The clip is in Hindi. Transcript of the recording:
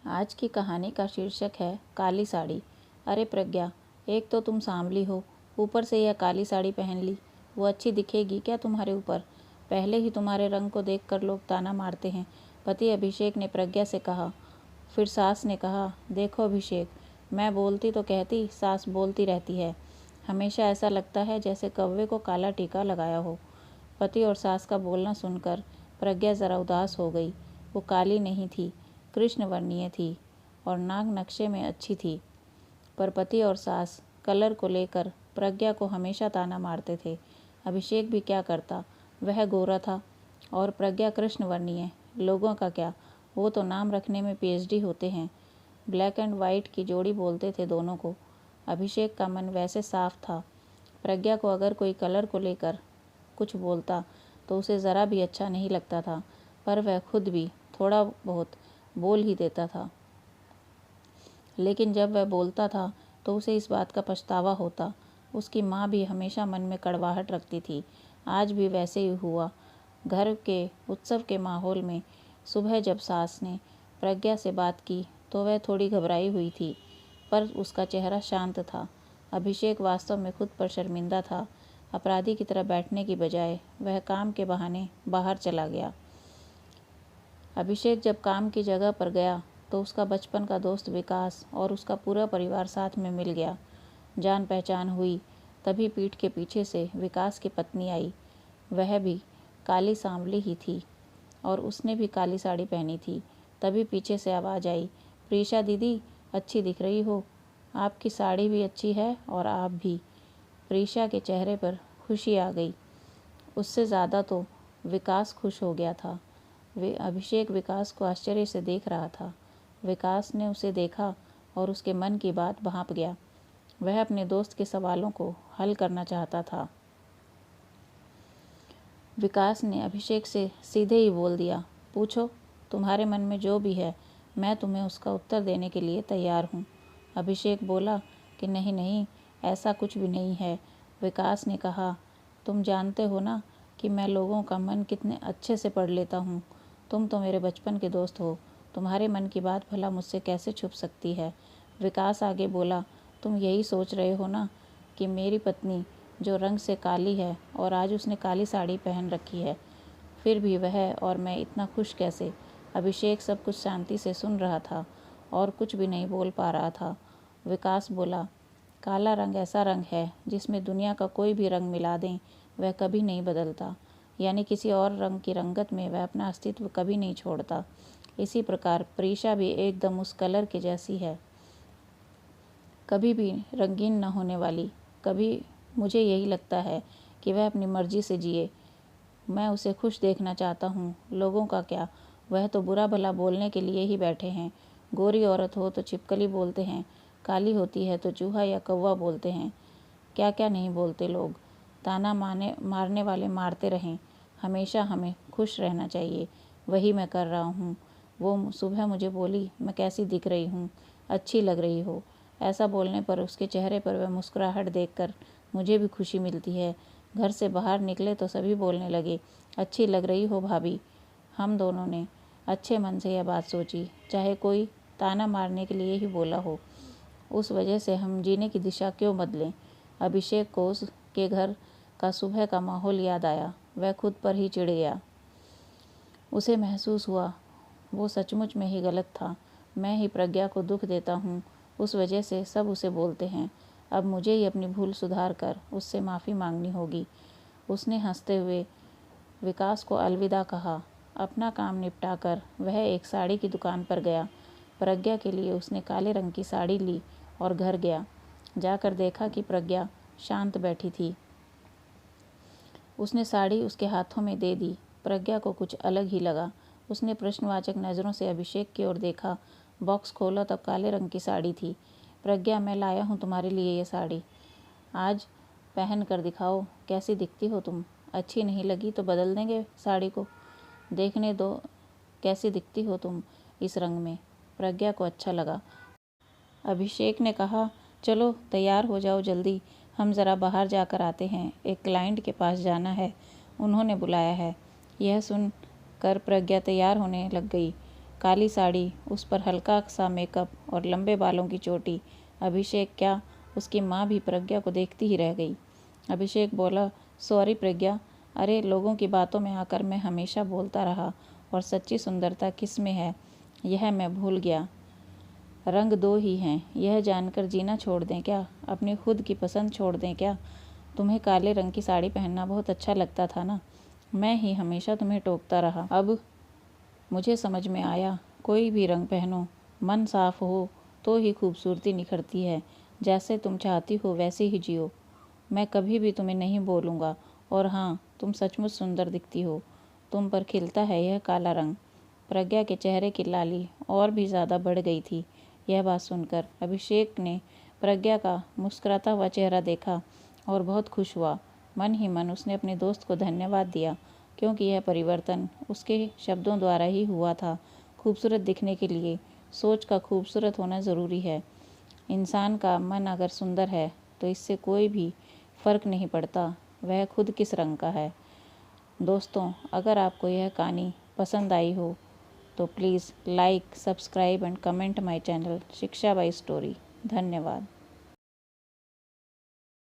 आज की कहानी का शीर्षक है काली साड़ी। अरे प्रज्ञा, एक तो तुम सांवली हो, ऊपर से यह काली साड़ी पहन ली। वो अच्छी दिखेगी क्या तुम्हारे ऊपर? पहले ही तुम्हारे रंग को देखकर लोग ताना मारते हैं, पति अभिषेक ने प्रज्ञा से कहा। फिर सास ने कहा, देखो अभिषेक, मैं बोलती तो कहती, सास बोलती रहती है। हमेशा ऐसा लगता है जैसे कौवे को काला टीका लगाया हो। पति और सास का बोलना सुनकर प्रज्ञा जरा उदास हो गई। वो काली नहीं थी, कृष्ण वर्णीय थी और नाग नक्शे में अच्छी थी। पर पति और सास कलर को लेकर प्रज्ञा को हमेशा ताना मारते थे। अभिषेक भी क्या करता, वह गोरा था और प्रज्ञा कृष्ण वर्णीय। लोगों का क्या, वो तो नाम रखने में पीएचडी होते हैं। ब्लैक एंड वाइट की जोड़ी बोलते थे दोनों को। अभिषेक का मन वैसे साफ था। प्रज्ञा को अगर कोई कलर को लेकर कुछ बोलता तो उसे ज़रा भी अच्छा नहीं लगता था, पर वह खुद भी थोड़ा बहुत बोल ही देता था। लेकिन जब वह बोलता था तो उसे इस बात का पछतावा होता। उसकी माँ भी हमेशा मन में कड़वाहट रखती थी। आज भी वैसे ही हुआ। घर के उत्सव के माहौल में सुबह जब सास ने प्रज्ञा से बात की तो वह थोड़ी घबराई हुई थी, पर उसका चेहरा शांत था। अभिषेक वास्तव में खुद पर शर्मिंदा था। अपराधी की तरह बैठने की बजाय वह काम के बहाने बाहर चला गया। अभिषेक जब काम की जगह पर गया तो उसका बचपन का दोस्त विकास और उसका पूरा परिवार साथ में मिल गया। जान पहचान हुई। तभी पीठ के पीछे से विकास की पत्नी आई। वह भी काली सांवली ही थी और उसने भी काली साड़ी पहनी थी। तभी पीछे से आवाज़ आई, प्रीशा दीदी, अच्छी दिख रही हो। आपकी साड़ी भी अच्छी है और आप भी। प्रीशा के चेहरे पर खुशी आ गई। उससे ज़्यादा तो विकास खुश हो गया था। अभिषेक विकास को आश्चर्य से देख रहा था। विकास ने उसे देखा और उसके मन की बात भांप गया। वह अपने दोस्त के सवालों को हल करना चाहता था। विकास ने अभिषेक से सीधे ही बोल दिया, पूछो, तुम्हारे मन में जो भी है, मैं तुम्हें उसका उत्तर देने के लिए तैयार हूँ। अभिषेक बोला कि नहीं नहीं, ऐसा कुछ भी नहीं है। विकास ने कहा, तुम जानते हो ना कि मैं लोगों का मन कितने अच्छे से पढ़ लेता हूँ। तुम तो मेरे बचपन के दोस्त हो, तुम्हारे मन की बात भला मुझसे कैसे छुप सकती है। विकास आगे बोला, तुम यही सोच रहे हो ना कि मेरी पत्नी जो रंग से काली है और आज उसने काली साड़ी पहन रखी है, फिर भी वह और मैं इतना खुश कैसे। अभिषेक सब कुछ शांति से सुन रहा था और कुछ भी नहीं बोल पा रहा था। विकास बोला, काला रंग ऐसा रंग है जिसमें दुनिया का कोई भी रंग मिला दें वह कभी नहीं बदलता, यानी किसी और रंग की रंगत में वह अपना अस्तित्व कभी नहीं छोड़ता। इसी प्रकार प्रीशा भी एकदम उस कलर के जैसी है, कभी भी रंगीन न होने वाली। कभी मुझे यही लगता है कि वह अपनी मर्जी से जिए। मैं उसे खुश देखना चाहता हूँ। लोगों का क्या, वह तो बुरा भला बोलने के लिए ही बैठे हैं। गोरी औरत हो तो छिपकली बोलते हैं, काली होती है तो चूहा या कौवा बोलते हैं। क्या क्या नहीं बोलते लोग। ताना मारने वाले मारते रहें। हमेशा हमें खुश रहना चाहिए। वही मैं कर रहा हूँ। वो सुबह मुझे बोली, मैं कैसी दिख रही हूँ, अच्छी लग रही हो। ऐसा बोलने पर उसके चेहरे पर वह मुस्कुराहट देखकर मुझे भी खुशी मिलती है। घर से बाहर निकले तो सभी बोलने लगे, अच्छी लग रही हो भाभी। हम दोनों ने अच्छे मन से यह बात सोची, चाहे कोई ताना मारने के लिए ही बोला हो। उस वजह से हम जीने की दिशा क्यों बदलें। अभिषेक को उसके घर का सुबह का माहौल याद आया। वह खुद पर ही चिढ़ गया। उसे महसूस हुआ वो सचमुच में ही गलत था। मैं ही प्रज्ञा को दुख देता हूँ, उस वजह से सब उसे बोलते हैं। अब मुझे ही अपनी भूल सुधार कर उससे माफ़ी मांगनी होगी। उसने हंसते हुए विकास को अलविदा कहा। अपना काम निपटा कर वह एक साड़ी की दुकान पर गया। प्रज्ञा के लिए उसने काले रंग की साड़ी ली और घर गया। जाकर देखा कि प्रज्ञा शांत बैठी थी। उसने साड़ी उसके हाथों में दे दी। प्रज्ञा को कुछ अलग ही लगा। उसने प्रश्नवाचक नज़रों से अभिषेक की ओर देखा। बॉक्स खोला तब काले रंग की साड़ी थी। प्रज्ञा, मैं लाया हूँ तुम्हारे लिए ये साड़ी, आज पहन कर दिखाओ, कैसी दिखती हो तुम। अच्छी नहीं लगी तो बदल देंगे साड़ी को, देखने दो कैसी दिखती हो तुम इस रंग में। प्रज्ञा को अच्छा लगा। अभिषेक ने कहा, चलो तैयार हो जाओ जल्दी, हम ज़रा बाहर जाकर आते हैं, एक क्लाइंट के पास जाना है, उन्होंने बुलाया है। यह सुन कर प्रज्ञा तैयार होने लग गई। काली साड़ी, उस पर हल्का सा मेकअप और लंबे बालों की चोटी। अभिषेक क्या, उसकी माँ भी प्रज्ञा को देखती ही रह गई। अभिषेक बोला, सॉरी प्रज्ञा, अरे लोगों की बातों में आकर मैं हमेशा बोलता रहा और सच्ची सुंदरता किस में है यह मैं भूल गया। रंग दो ही हैं, यह जानकर जीना छोड़ दें क्या? अपनी खुद की पसंद छोड़ दें क्या? तुम्हें काले रंग की साड़ी पहनना बहुत अच्छा लगता था ना, मैं ही हमेशा तुम्हें टोकता रहा। अब मुझे समझ में आया, कोई भी रंग पहनो, मन साफ हो तो ही खूबसूरती निखरती है। जैसे तुम चाहती हो वैसे ही जियो। मैं कभी भी तुम्हें नहीं बोलूँगा। और हाँ, तुम सचमुच सुंदर दिखती हो, तुम पर खिलता है यह काला रंग। प्रज्ञा के चेहरे की लाली और भी ज़्यादा बढ़ गई थी। यह बात सुनकर अभिषेक ने प्रज्ञा का मुस्कुराता हुआ चेहरा देखा और बहुत खुश हुआ। मन ही मन उसने अपने दोस्त को धन्यवाद दिया, क्योंकि यह परिवर्तन उसके शब्दों द्वारा ही हुआ था। खूबसूरत दिखने के लिए सोच का खूबसूरत होना ज़रूरी है। इंसान का मन अगर सुंदर है तो इससे कोई भी फ़र्क नहीं पड़ता वह खुद किस रंग का है। दोस्तों, अगर आपको यह कहानी पसंद आई हो तो please like, subscribe and comment my channel शिक्षा बाई स्टोरी। धन्यवाद।